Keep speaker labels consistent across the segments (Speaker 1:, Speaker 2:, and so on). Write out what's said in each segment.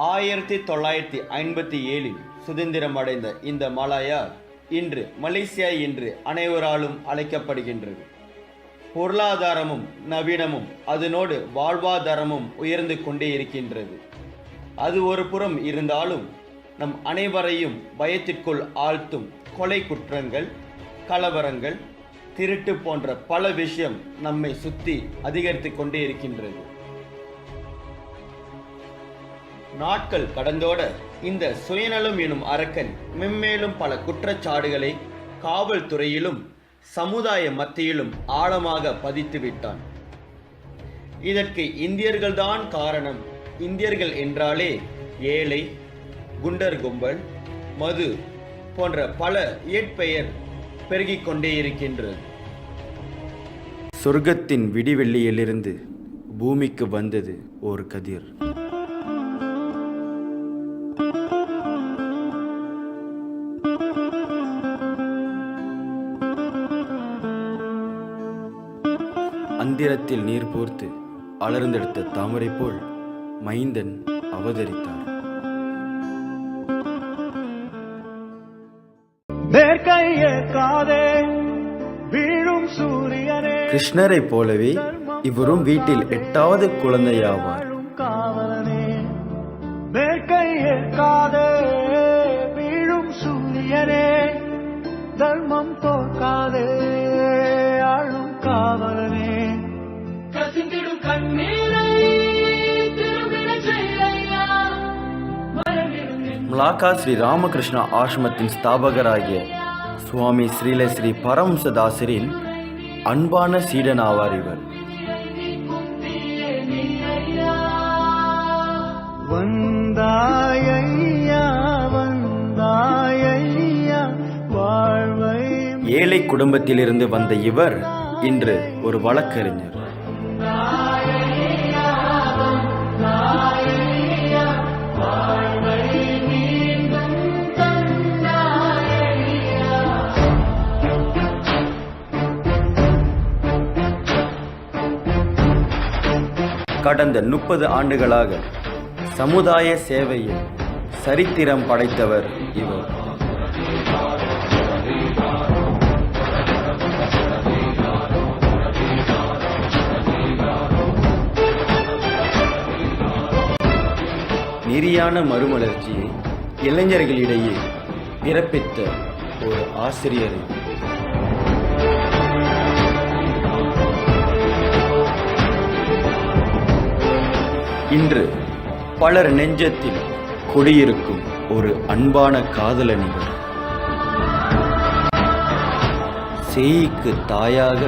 Speaker 1: 1957 சுதந்திரமடைந்த இந்த மலாயா இன்று மலேசியா என்று அனைவராலும் அழைக்கப்படுகின்றது. பொருளாதாரமும் நவீனமும் அதனோடு வாழ்வாதாரமும் உயர்ந்து கொண்டே இருக்கின்றது. அது ஒரு புறம் இருந்தாலும் நம் அனைவரையும் பயத்திற்குள் ஆழ்த்தும் கொலை குற்றங்கள், கலவரங்கள், திருட்டு போன்ற பல விஷயம் நம்மை சுற்றி அதிகரித்து கொண்டே இருக்கின்றது. நாட்கள் கடந்தோட இந்த சுயநலம் எனும் அரக்கன் மென்மேலும் பல குற்றச்சாட்டுகளை காவல்துறையிலும் சமுதாய மத்தியிலும் ஆழமாக பதித்து விட்டான். இதற்கு இந்தியர்கள்தான் காரணம். இந்தியர்கள் என்றாலே ஏழை, குண்டர் கும்பல், மது போன்ற பல இயற்பெயர் பெருகிக் கொண்டே இருக்கின்றது. சொர்க்கத்தின் விடிவெள்ளியிலிருந்து பூமிக்கு வந்தது ஒரு கதிர். அந்திரத்தில் நீர் போர்த்து அலர்ந்தெடுத்த தாமரை போல் மைந்தன் அவதரித்தார். கிருஷ்ணரை போலவே இவரும் வீட்டில் 8வது குழந்தையாவார். வீழும் சூரியனே, தர்மம் தோற்காதே, ஆளும் காவலனே, கசிந்திடும் கண்ணீரை மலாக்கா ஸ்ரீ ராமகிருஷ்ணா ஆசிரமத்தின் ஸ்தாபகராகிய சுவாமி ஸ்ரீல ஸ்ரீ பரமஹம்சதாசரின் அன்பான சீடனாவார் இவர். ஏழை குடும்பத்திலிருந்து வந்த இவர் இன்று ஒரு வழக்கறிஞர். கடந்த 30 ஆண்டுகளாக சமுதாய சேவையில் சரித்திரம் படைத்தவர் இவர். நெறியான மறுமலர்ச்சியை இளைஞர்களிடையே பிறப்பித்த ஒரு ஆசிரியர். இன்று பலர் நெஞ்சத்தில் குடியிருக்கும் ஒரு அன்பான காதலன் இவர். சேய்க்கு தாயாக,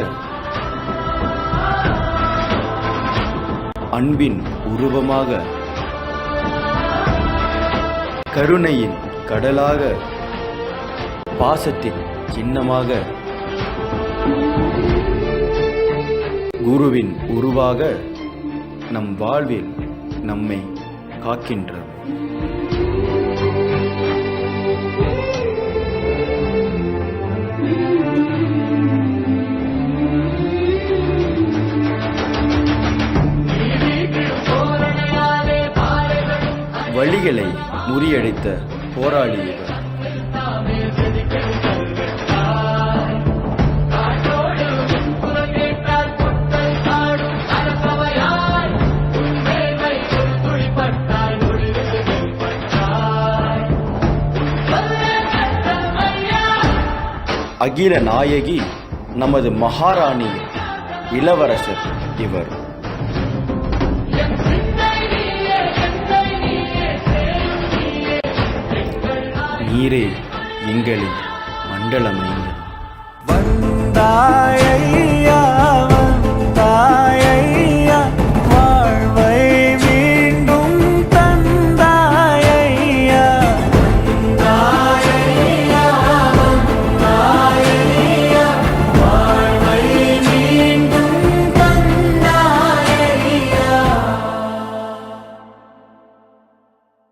Speaker 1: அன்பின் உருவமாக, கருணையின் கடலாக, பாசத்தின் சின்னமாக, குருவின் உருவாக நம் வாழ்வில் நம்மை காக்கின்றது. வழிகளை முறியடித்த போராளி இவர். அகில நாயகி, நமது மகாராணி, இளவரசர் இவர். நீரே எங்களின் மண்டலமைந்தன்.